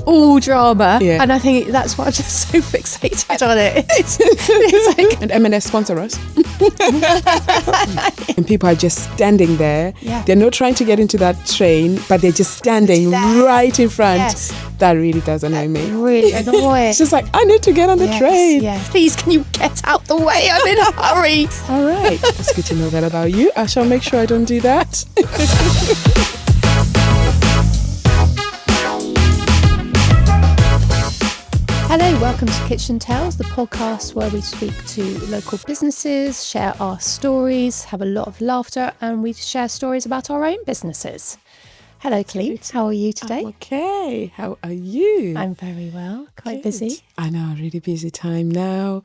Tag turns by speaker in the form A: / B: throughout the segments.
A: all drama.
B: Yeah.
A: And I think that's why I'm just so fixated on it. It's like,
B: And M&S sponsor us. And people are just standing there.
A: Yeah.
B: They're not trying to get into that train, but they're just standing right in front.
A: Yes.
B: That really does annoy me.
A: really annoying.
B: It's just like, I need to get on the train.
A: Yes. Please, can you get out the way? I'm in a hurry.
B: All right. It's good to know that about you. I shall make sure I don't do that.
A: Hello, welcome to Kitchen Tales, the podcast where we speak to local businesses, share our stories, have a lot of laughter, and we share stories about our own businesses. Hello, Clete. How are you today?
B: I'm okay. How are you?
A: I'm very well. Quite
B: Good.
A: busy.
B: I know, really busy time now.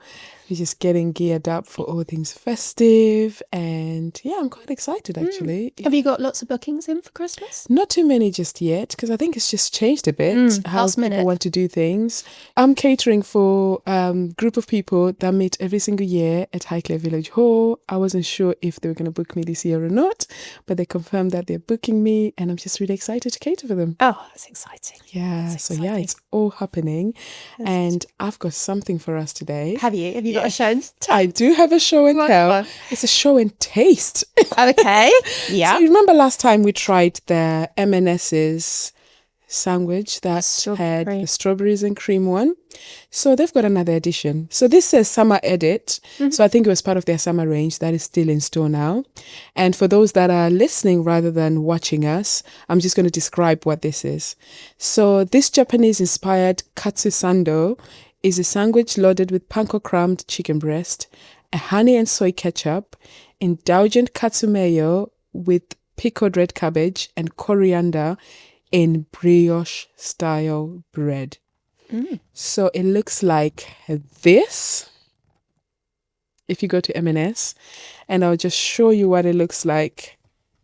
B: We're just getting geared up for all things festive. And yeah, I'm quite excited actually.
A: Have you got lots of bookings in for Christmas?
B: Not too many just yet, because I think it's just changed a bit how
A: last
B: people
A: minute.
B: want to do things. I'm catering for a group of people that meet every single year at Highclere Village Hall. I wasn't sure if they were going to book me this year or not, but they confirmed that they're booking me, and I'm just really excited to cater for them.
A: Oh, that's exciting.
B: Yeah,
A: That's
B: so yeah,
A: exciting.
B: it's all happening. And I've got something for us today.
A: Have you? Have you got a show?
B: I do have a show and
A: Right
B: tell.
A: one.
B: It's a show and taste.
A: Okay. Yeah.
B: So you remember last time we tried the M&S's sandwich that had
A: Strawberry.
B: the strawberries and cream one? So they've got another edition. So this says summer edit. So I think it was part of their summer range that is still in store now. And for those that are listening rather than watching us, I'm just going to describe what this is. So this Japanese-inspired katsu sando is a sandwich loaded with panko crammed chicken breast, a honey and soy ketchup, indulgent katsu mayo with pickled red cabbage and coriander in brioche style bread. So it looks like this if you go to M&S, and I'll just show you what it looks like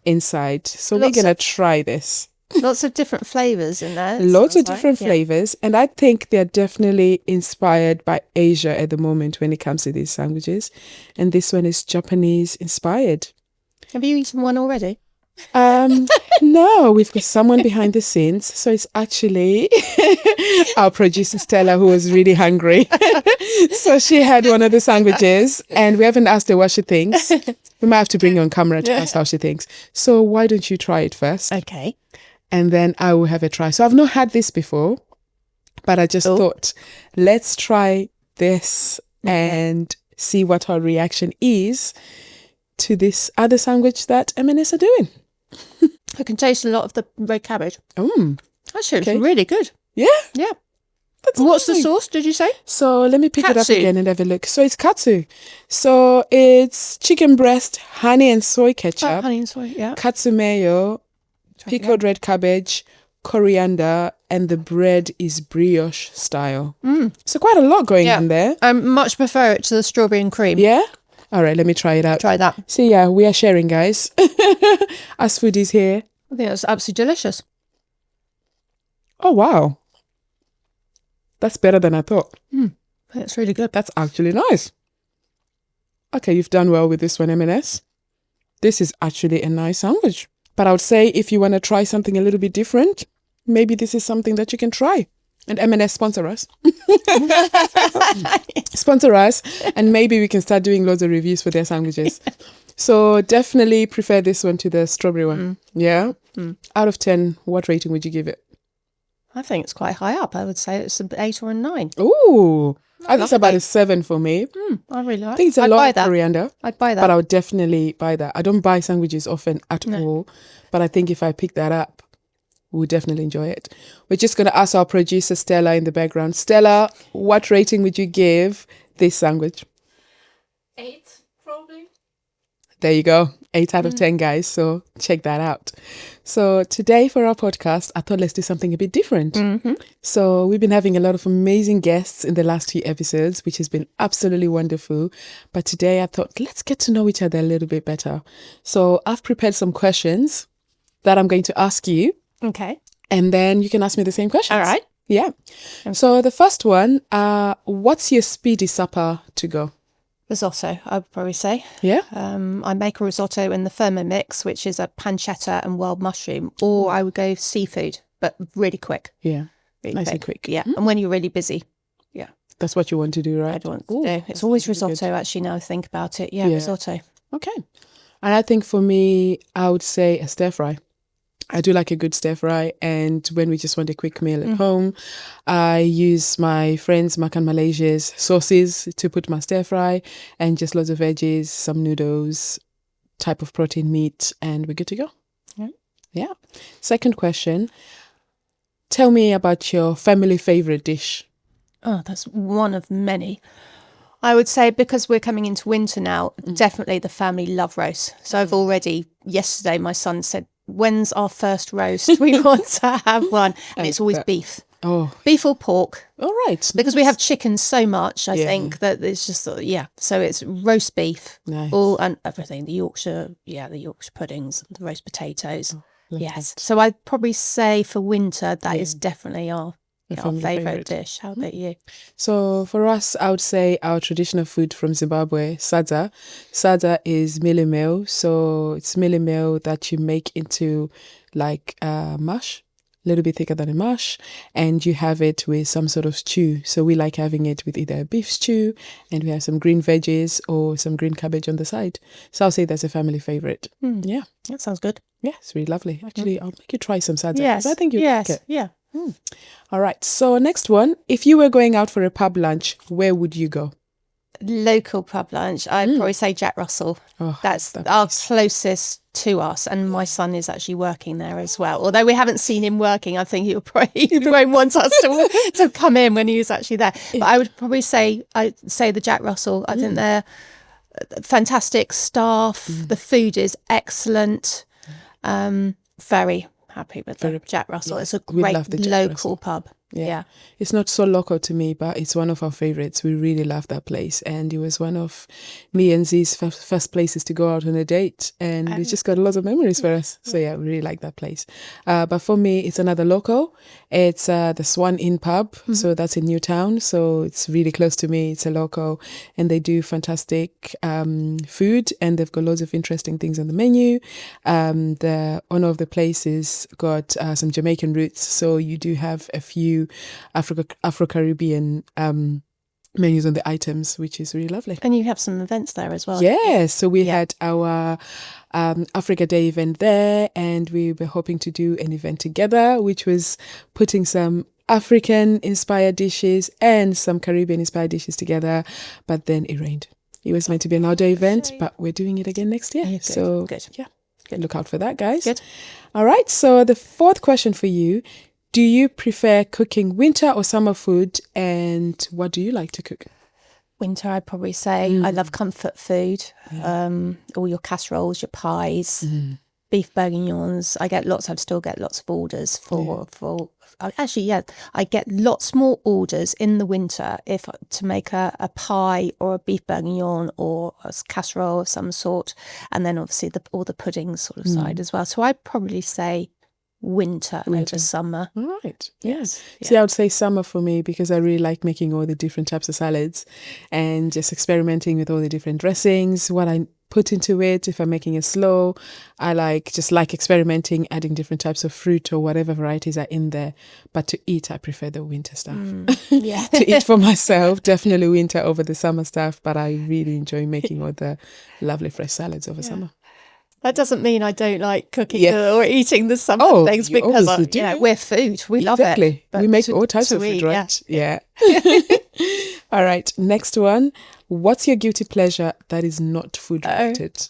B: inside. So
A: Lots
B: we're going to try this.
A: Lots of different flavours in there.
B: Loads of
A: sounds like.
B: different
A: Yeah.
B: flavors, and I think they're definitely inspired by Asia at the moment when it comes to these sandwiches. And this one is Japanese inspired.
A: Have you eaten one already?
B: No, we've got someone behind the scenes. So it's actually our producer Stella, who was really hungry. So she had one of the sandwiches, and we haven't asked her what she thinks. We might have to bring her on camera to ask how she thinks. So why don't you try it first?
A: Okay.
B: And then I will have a try. So I've not had this before, but I just thought, let's try this and see what our reaction is to this other sandwich that M&S are doing.
A: I can taste a lot of the red cabbage.
B: Mm.
A: Actually,
B: Okay.
A: it's really good.
B: Yeah.
A: Yeah.
B: That's
A: What's the
B: amazing.
A: sauce, did you say?
B: So let me pick it up
A: Katsu.
B: again and have a look. So it's katsu. So it's chicken breast, honey and soy ketchup,
A: Honey and soy, yeah.
B: katsu mayo, pickled red cabbage, coriander, and the bread is brioche style. So quite a lot going on there.
A: I much prefer it to the strawberry and cream.
B: Yeah? All right, let me try it out.
A: Try that.
B: So yeah, we are sharing, guys. As foodies here.
A: I think that's absolutely delicious.
B: Oh, wow. That's better than I thought.
A: It's really good.
B: That's actually nice. Okay, you've done well with this one, M&S. This is actually a nice sandwich. But I would say if you want to try something a little bit different, maybe this is something that you can try. And M&S sponsor us. Sponsor us, and maybe we can start doing loads of reviews for their sandwiches. So definitely prefer this one to the strawberry one. Yeah? Out of 10, what rating would you give it?
A: I think it's quite high up. I would say it's an 8 or a 9.
B: Ooh, I think it's about
A: lovely.
B: a 7 for me.
A: I really like
B: I think it's a
A: I'd
B: lot
A: buy
B: of
A: that.
B: coriander.
A: I'd buy that.
B: But I would definitely buy that. I don't buy sandwiches often at all. But I think if I pick that up, we'll definitely enjoy it. We're just going to ask our producer, Stella, in the background. Stella, what rating would you give this sandwich?
A: 8, probably.
B: There you go. 8 out of 10, guys. So check that out. So today for our podcast, I thought let's do something a bit different. So we've been having a lot of amazing guests in the last few episodes, which has been absolutely wonderful. But today I thought let's get to know each other a little bit better. So I've prepared some questions that I'm going to ask you,
A: Okay.
B: and then you can ask me the same questions.
A: All right.
B: Yeah. So the first one, what's your speedy supper to go?
A: Risotto, I would probably say.
B: Yeah.
A: I make a risotto in the Thermomix, which is a pancetta and wild mushroom, or I would go seafood, but really quick.
B: Yeah.
A: Really
B: Nice and quick.
A: Yeah. And when you're really busy, yeah.
B: That's what you want to do, right?
A: I'd want to do. It's always risotto, actually, now I think about it. Yeah, risotto.
B: Okay. And I think for me, I would say a stir fry. I do like a good stir fry. And when we just want a quick meal at home, I use my friends, Makan Malaysia's sauces to put my stir fry and just lots of veggies, some noodles, type of protein meat, and we're good to go. Yeah. Second question. Tell me about your family favorite dish.
A: Oh, that's one of many. I would say, because we're coming into winter now, definitely the family love roast. So I've already, yesterday, my son said, when's our first roast? We want to have one. And it's always beef.
B: Oh.
A: Beef or pork.
B: All right.
A: Because we have chicken so much, I think, that it's just, So it's roast beef.
B: Nice.
A: All and everything. The Yorkshire puddings, the roast potatoes.
B: Yes.
A: So I'd probably say for winter, that is definitely our favourite dish. How about you?
B: So for us, I would say our traditional food from Zimbabwe, sadza. Sadza is mealie meal. So it's mealie meal that you make into like mash, a little bit thicker than a mash, and you have it with some sort of stew. So we like having it with either a beef stew, and we have some green veggies or some green cabbage on the side. So I'll say that's a family favourite. Yeah.
A: That sounds good.
B: Yeah, it's really lovely. Actually, I'll make you try some sadza.
A: Yes.
B: I think you'll like it.
A: Yeah.
B: All right. So next one, if you were going out for a pub lunch, where would you go?
A: Local pub lunch, I'd probably say Jack Russell.
B: Oh,
A: that's our closest to us, and my son is actually working there as well. Although we haven't seen him working, I think he won't want us to come in when he's actually there. But I would probably say the Jack Russell. I think they're fantastic staff. The food is excellent. Very happy with the Jack Russell. It's a great local pub. Yeah.
B: It's not so local to me, but it's one of our favorites. We really love that place. And it was one of me and Z's first places to go out on a date. And it's just got a lot of memories for us. So yeah, we really like that place. But for me, it's another local. It's the Swan Inn pub. So that's in Newtown. So it's really close to me. It's a local. And they do fantastic food. And they've got loads of interesting things on the menu. The owner of the place has got some Jamaican roots. So you do have a few Afro-Caribbean menus on the items, which is really lovely.
A: And you have some events there as well.
B: Yeah, so we had our Africa Day event there, and we were hoping to do an event together, which was putting some African-inspired dishes and some Caribbean-inspired dishes together, but then it rained. It was meant to be an outdoor event, but we're doing it again next year. Good. Yeah, good. Look out for that, guys.
A: Good.
B: All right, so the fourth question for you. Do you prefer cooking winter or summer food, and what do you like to cook?
A: Winter, I'd probably say. I love comfort food. All your casseroles, your pies, beef bourguignons. I've still get lots of orders for I get lots more orders in the winter to make a pie or a beef bourguignon or a casserole of some sort, and then obviously all the pudding sort of side as well. So I'd probably say winter over summer.
B: All right.
A: Yes.
B: See, I would say summer for me, because I really like making all the different types of salads and just experimenting with all the different dressings, what I put into it. If I'm making it slow, I like experimenting, adding different types of fruit or whatever varieties are in there. But to eat, I prefer the winter stuff. To eat for myself, definitely winter over the summer stuff. But I really enjoy making all the lovely fresh salads over summer.
A: That doesn't mean I don't like cooking or eating the summer things, because we're food. We love it.
B: But we make all types of food, right? Yeah. All right. Next one. What's your guilty pleasure that is not food related?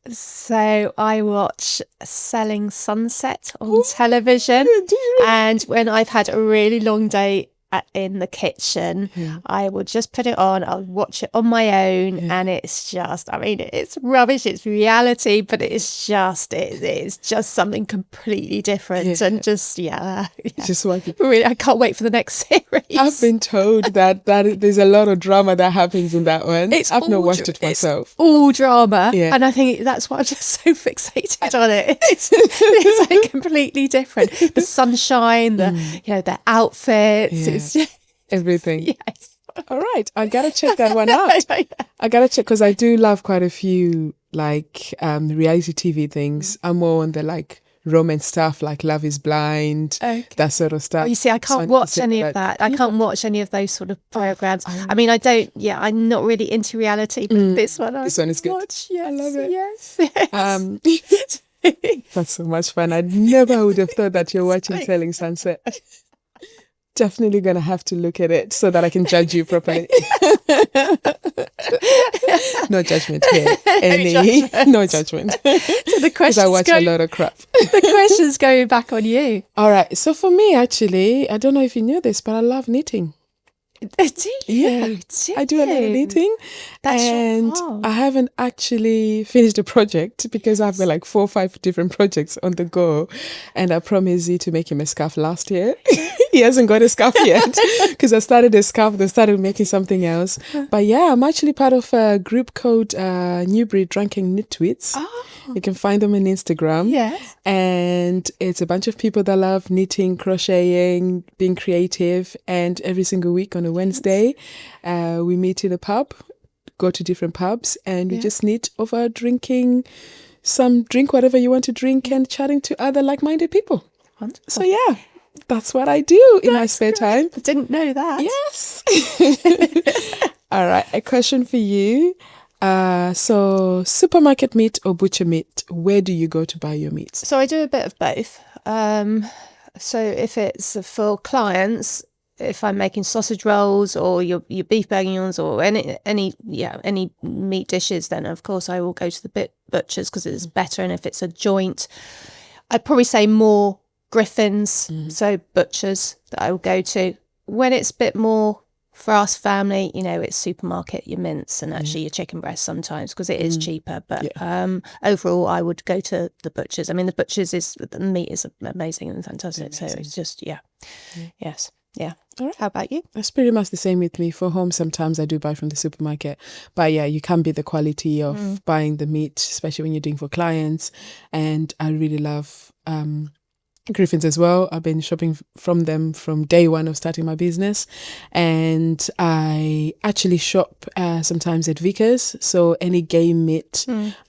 A: So I watch Selling Sunset on television. And when I've had a really long day in the kitchen, I will just put it on. I'll watch it on my own, and it's just, it's rubbish. It's reality, but it's just something completely different, and just really, I can't wait for the next series.
B: I've been told that there's a lot of drama that happens in that one. I've not watched it myself.
A: It's all drama, and I think that's why I'm just so fixated on it. It's like completely different. The sunshine, the outfits.
B: Everything.
A: Yes.
B: All right. I gotta check that one out. I gotta check, because I do love quite a few reality TV things. I'm more on the romance stuff like Love is Blind, that sort of stuff.
A: Oh, you see, I can't watch any of that. I can't watch any of those sort of programs. I mean, I'm not really into reality, but this one
B: is good.
A: Watch. Yes,
B: I love it.
A: Yes.
B: That's so much fun. I never would have thought that you're watching Selling Sunset. Definitely going to have to look at it so that I can judge you properly. No judgment here. No judgment.
A: So the question,
B: I watch a lot of crap.
A: The question's going back on you.
B: All right. So for me, actually, I don't know if you knew this, but I love knitting.
A: Do you?
B: Yeah, I do a lot of knitting. And I haven't actually finished a project because I've got like 4 or 5 different projects on the go. And I promised Z to make him a scarf last year. He hasn't got a scarf yet because I started a scarf, then started making something else. But yeah, I'm actually part of a group called Newbury Drunken Knitwits.
A: Oh.
B: You can find them on Instagram.
A: Yes.
B: And it's a bunch of people that love knitting, crocheting, being creative. And every single week on a Wednesday, we meet in a pub, go to different pubs, and we just knit over drinking drink whatever you want to drink and chatting to other like-minded people.
A: Wonderful.
B: So yeah, that's what I do in my spare time.
A: I didn't know that.
B: Yes. All right, a question for you. So supermarket meat or butcher meat, where do you go to buy your meats?
A: So I do a bit of both. So if it's for clients, if I'm making sausage rolls or your beef bourguignons or any meat dishes, then of course I will go to the butchers because it's better. And if it's a joint, I'd probably say more Griffins, so butchers that I will go to. When it's a bit more for us family, it's supermarket, your mince and actually your chicken breast sometimes because it is cheaper. But overall, I would go to the butchers. I mean, the meat is amazing and fantastic. So it's just, yes. Yeah.
B: All right.
A: How about you?
B: That's pretty much the same with me. For home, sometimes I do buy from the supermarket. But yeah, you can beat the quality of buying the meat, especially when you're doing for clients. And I really love Griffins as well. I've been shopping from them from day one of starting my business, and I actually shop sometimes at Vickers. So any game meat,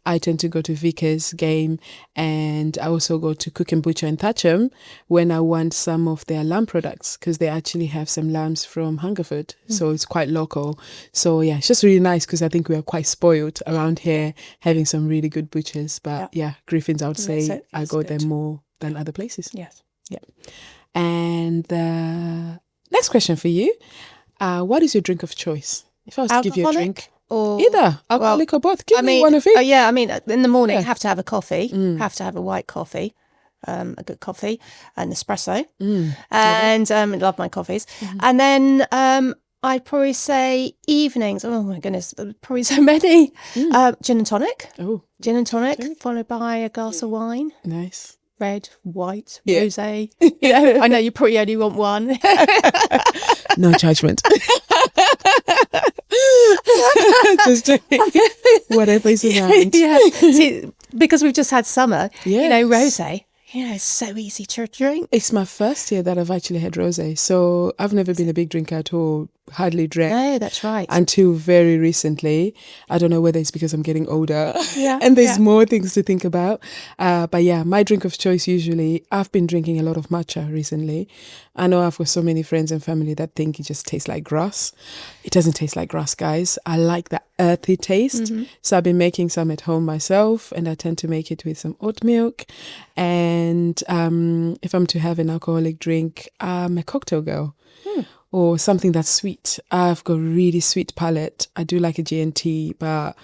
B: I tend to go to Vickers Game, and I also go to Cook and Butcher in Thatcham when I want some of their lamb products because they actually have some lambs from Hungerford, so it's quite local. So yeah, it's just really nice because I think we are quite spoiled around here having some really good butchers. But yeah, Griffins, I would say I go there more than other places.
A: Yes.
B: Yeah. And the next question for you, what is your drink of choice? If I was to give you a drink,
A: or
B: either alcoholic or both, give me one of each.
A: I mean, in the morning, I have to have a coffee, have to have a white coffee, a good coffee, an espresso, and love my coffees. And then I'd probably say evenings. Oh my goodness, probably so many. Gin and tonic.
B: Oh,
A: gin and tonic, followed by a glass of wine.
B: Nice.
A: Red, white, rosé. I know you probably only want one.
B: No judgment. Just whatever is around.
A: Yeah. See, because we've just had summer, rosé. It's so easy to drink.
B: It's my first year that I've actually had rosé, so I've never been a big drinker at all. Hardly drank.
A: No, that's right.
B: Until very recently. I don't know whether it's because I'm getting older
A: yeah,
B: and there's more things to think about. But yeah, my drink of choice usually, I've been drinking a lot of matcha recently. I know I've got so many friends and family that think it just tastes like grass. It doesn't taste like grass, guys. I like that earthy taste. So I've been making some at home myself, and I tend to make it with some oat milk. And if I'm to have an alcoholic drink, I'm a cocktail girl. Or something that's sweet. I've got a really sweet palate. I do like a G&T, but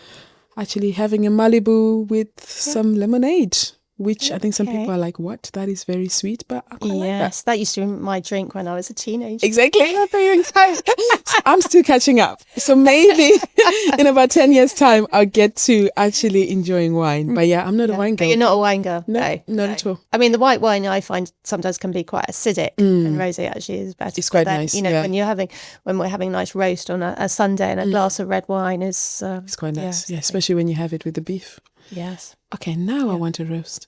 B: actually having a Malibu with some lemonade, which I think some people are like, what? That is very sweet, but I quite like that.
A: That used to be my drink when I was a teenager.
B: Exactly. I'm still catching up. So maybe in about 10 years' time, I'll get to actually enjoying wine. But yeah, I'm not a wine girl.
A: You're not a wine girl?
B: No, not at all.
A: I mean, the white wine I find sometimes can be quite acidic, and rosé actually is better.
B: It's quite nice.
A: When we're having a nice roast on a Sunday, and a glass of red wine is...
B: it's quite nice. Yeah, especially when you have it with the beef.
A: Yes.
B: Okay, now I want a roast.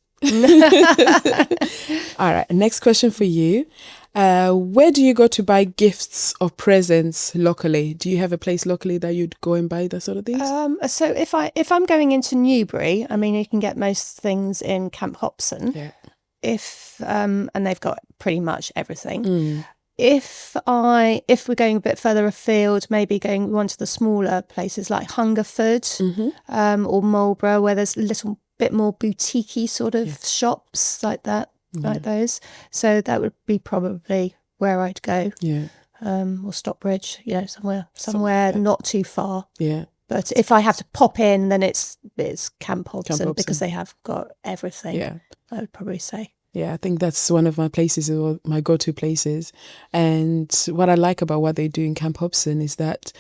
B: All right, next question for you. Where do you go to buy gifts or presents locally? Do you have a place locally that you'd go and buy that sort of things?
A: So if I'm going into Newbury, I mean, you can get most things in Camp Hobson.
B: Yeah.
A: and they've got pretty much everything. If we're going a bit further afield, maybe going one to the smaller places like Hungerford or Marlborough, where there's a little bit more boutique-y sort of shops like that, like those. So that would be probably where I'd go.
B: Yeah.
A: Or Stockbridge, somewhere not too far.
B: Yeah.
A: But if I have to pop in, then it's Camp Hobson because they have got everything.
B: Yeah.
A: I would probably say.
B: Yeah, I think that's one of my places, or my go-to places. And what I like about what they do in Camp Hobson is that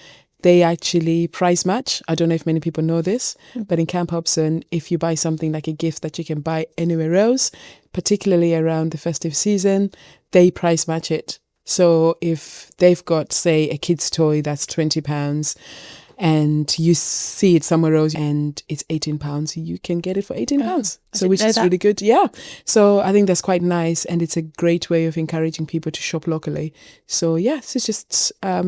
B: they actually price match. I don't know if many people know this, but in Camp Hobson, if you buy something like a gift that you can buy anywhere else, particularly around the festive season, they price match it. So if they've got, say, a kid's toy that's £20 and you see it somewhere else and it's £18, you can get it for £18. So which is really good. Yeah. So I think that's quite nice, and it's a great way of encouraging people to shop locally. So yes, it's just a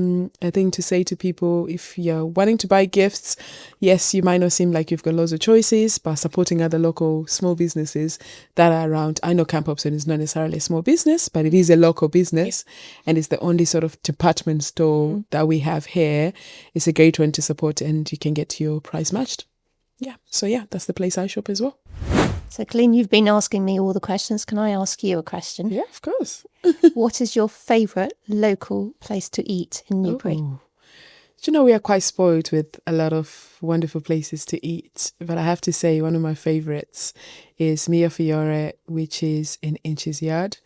B: thing to say to people. If you're wanting to buy gifts, yes, you might not seem like you've got loads of choices, but supporting other local small businesses that are around. I know Camp Hobson is not necessarily a small business, but it is a local business, and it's the only sort of department store that we have here. It's a great one to support, and you can get your price matched. Yeah. So yeah, that's the place I shop as well.
A: So Colleen, you've been asking me all the questions. Can I ask you a question?
B: Yeah, of course.
A: What is your favourite local place to eat in Newbury?
B: Do you know, we are quite spoiled with a lot of wonderful places to eat, but I have to say one of my favourites is Mio Fiore, which is in Inches Yard.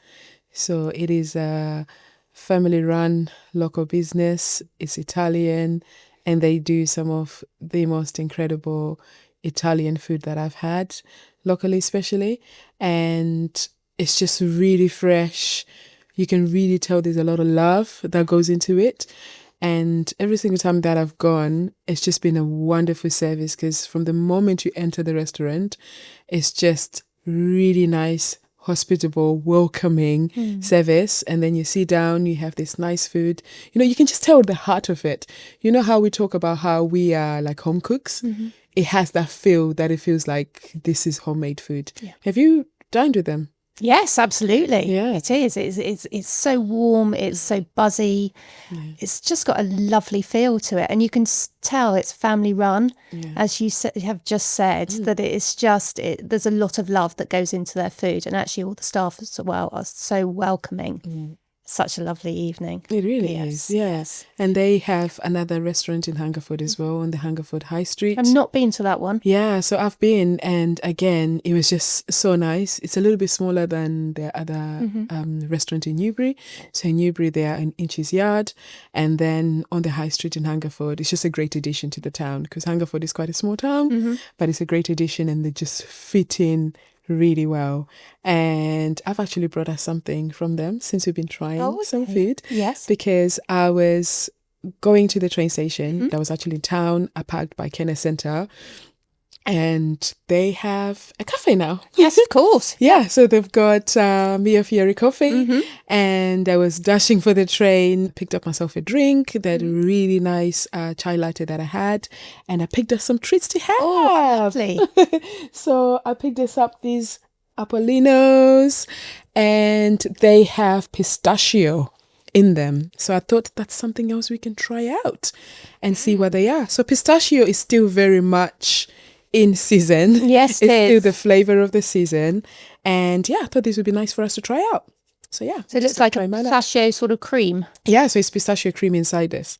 B: So it is a family-run local business. It's Italian, and they do some of the most incredible Italian food that I've had, locally especially. And it's just really fresh. You can really tell there's a lot of love that goes into it. And every single time that I've gone, it's just been a wonderful service, because from the moment you enter the restaurant, it's just really nice, hospitable, welcoming service. And then you sit down, you have this nice food. You know, you can just tell the heart of it. You know how we talk about how we are like home cooks? It has that feel that it feels like this is homemade food. Yeah. Have you dined with them?
A: Yes, absolutely.
B: Yeah.
A: It is. It's so warm. It's so buzzy. Yeah. It's just got a lovely feel to it. And you can tell it's family run, as you have just said, that it is just, there's a lot of love that goes into their food. And actually all the staff as well are so welcoming. Such a lovely evening.
B: It really is, yes. And they have another restaurant in Hungerford as well, on the Hungerford High Street.
A: I've not been to that one.
B: Yeah, so I've been, and again, it was just so nice. It's a little bit smaller than the other restaurant in Newbury. So in Newbury, they are in Inches Yard, and then on the High Street in Hungerford. It's just a great addition to the town, because Hungerford is quite a small town, but it's a great addition, and they just fit in really well. And I've actually brought us something from them since we've been trying some food.
A: Yes.
B: Because I was going to the train station that was actually in town. I parked by Kenneth Centre, and they have a cafe now.
A: Yes, of course.
B: Yeah, so they've got Mio Fiore coffee, and I was dashing for the train, picked up myself a drink, that really nice chai latte that I had, and I picked up some treats to have.
A: Oh, lovely.
B: So I picked these Apolinos, and they have pistachio in them. So I thought that's something else we can try out and see what they are. So pistachio is still very much in season.
A: Yes,
B: it's still the flavor of the season. And yeah, I thought this would be nice for us to try out. So yeah.
A: So it looks like a pistachio sort of cream.
B: Yeah, so it's pistachio cream inside this.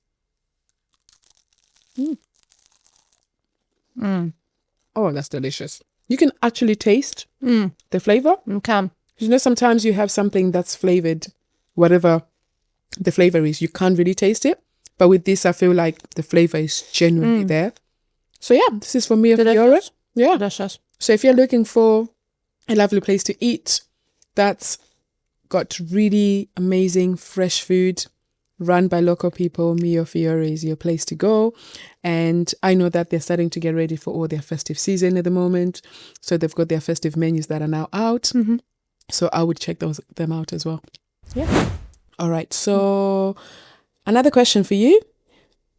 B: Oh, that's delicious. You can actually taste the flavor.
A: Okay.
B: You know, sometimes you have something that's flavored, whatever the flavor is, you can't really taste it. But with this, I feel like the flavor is genuinely there. So yeah, this is for Mio Fiore. Yeah.
A: Delicious.
B: So if you're looking for a lovely place to eat that's got really amazing fresh food run by local people, Mio Fiore is your place to go. And I know that they're starting to get ready for all their festive season at the moment. So they've got their festive menus that are now out. So I would check them out as well. Yeah. All right. So another question for you.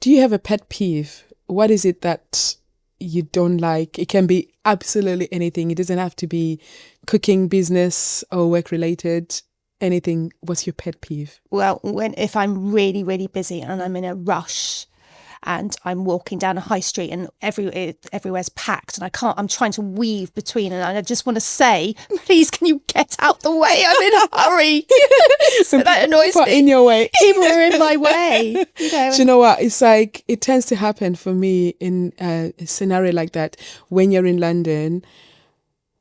B: Do you have a pet peeve? What is it that you don't like. It can be absolutely anything. It doesn't have to be cooking, business, or work related. Anything. What's your pet peeve?
A: Well, if I'm really, really busy and I'm in a rush and I'm walking down a high street and everywhere's packed and I'm trying to weave between, and I just want to say, please, can you get out the way? I'm in a hurry. So that annoys me.
B: In your way.
A: People are in my way.
B: Do you know what? It's like, it tends to happen for me in a scenario like that when you're in London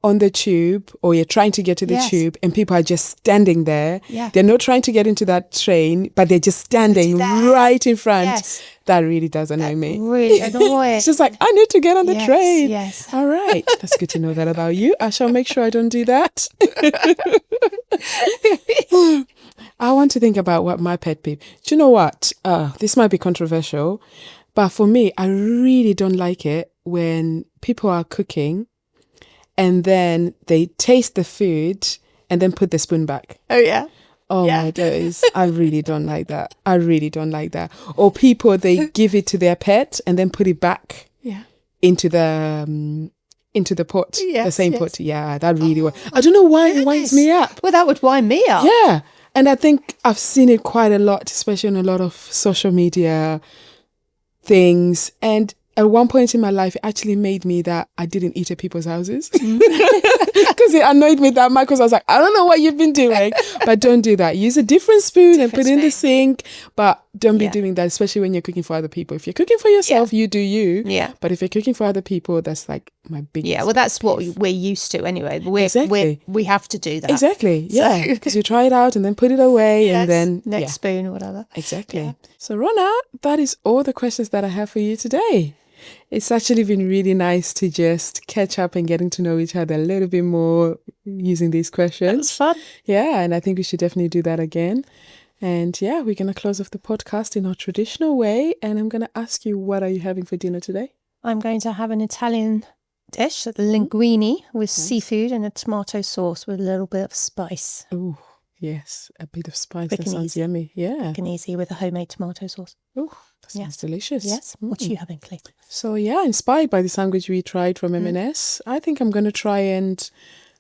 B: on the tube, or you're trying to get to the tube and people are just standing there.
A: Yeah.
B: They're not trying to get into that train, but they're just standing right in front.
A: Yes.
B: That really does annoy me.
A: Really annoying.
B: It's just like, I need to get on the train.
A: Yes.
B: All right. That's good to know that about you. I shall make sure I don't do that. I want to think about what my pet peeve. Do you know what? This might be controversial, but for me, I really don't like it when people are cooking and then they taste the food and then put the spoon back.
A: Oh, yeah.
B: Oh my days. I really don't like that. I really don't like that. Or people, they give it to their pet and then put it back into the pot, the same pot. Yeah, that really I don't know why it winds me up.
A: Well, that would wind me up.
B: Yeah. And I think I've seen it quite a lot, especially on a lot of social media things. And at one point in my life, it actually made me that I didn't eat at people's houses because it annoyed me that much, because I was like, I don't know what you've been doing, but don't do that. Use a different spoon and put it in the sink, but don't be doing that, especially when you're cooking for other people. If you're cooking for yourself, you do you.
A: Yeah.
B: But if you're cooking for other people, that's like my biggest.
A: Yeah, well, that's what we're used to anyway. We have to do that.
B: Exactly. Yeah. Because you try it out and then put it away and then
A: next spoon or whatever.
B: Exactly.
A: Yeah.
B: So Rona, that is all the questions that I have for you today. It's actually been really nice to just catch up and getting to know each other a little bit more using these questions.
A: That's fun.
B: Yeah, and I think we should definitely do that again. And yeah, we're going to close off the podcast in our traditional way. And I'm going to ask you, what are you having for dinner today?
A: I'm going to have an Italian dish, linguine with seafood and a tomato sauce with a little bit of spice.
B: Oh, yes, a bit of spice.
A: Quick
B: that sounds yummy. Yeah.
A: Quick and easy with a homemade tomato sauce.
B: Oh, that sounds delicious.
A: Yes. What are you having, Clay?
B: So yeah, inspired by the sandwich we tried from M&S, I think I'm going to try and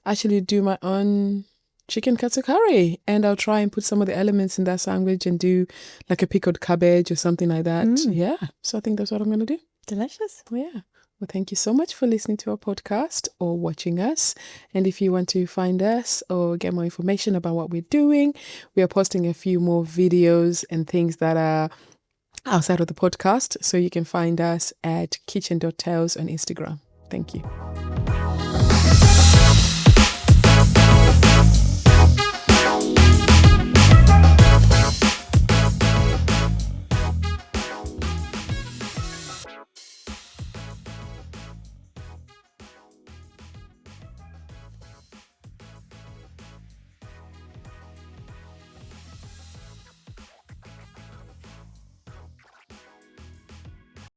B: actually do my own chicken katsu curry, and I'll try and put some of the elements in that sandwich and do like a pickled cabbage or something like that. Yeah, so I think that's what I'm going to do.
A: Delicious.
B: Yeah. Well, thank you so much for listening to our podcast or watching us. And if you want to find us or get more information about what we're doing, we are posting a few more videos and things that are outside of the podcast. So you can find us at kitchen.tales on Instagram. Thank you.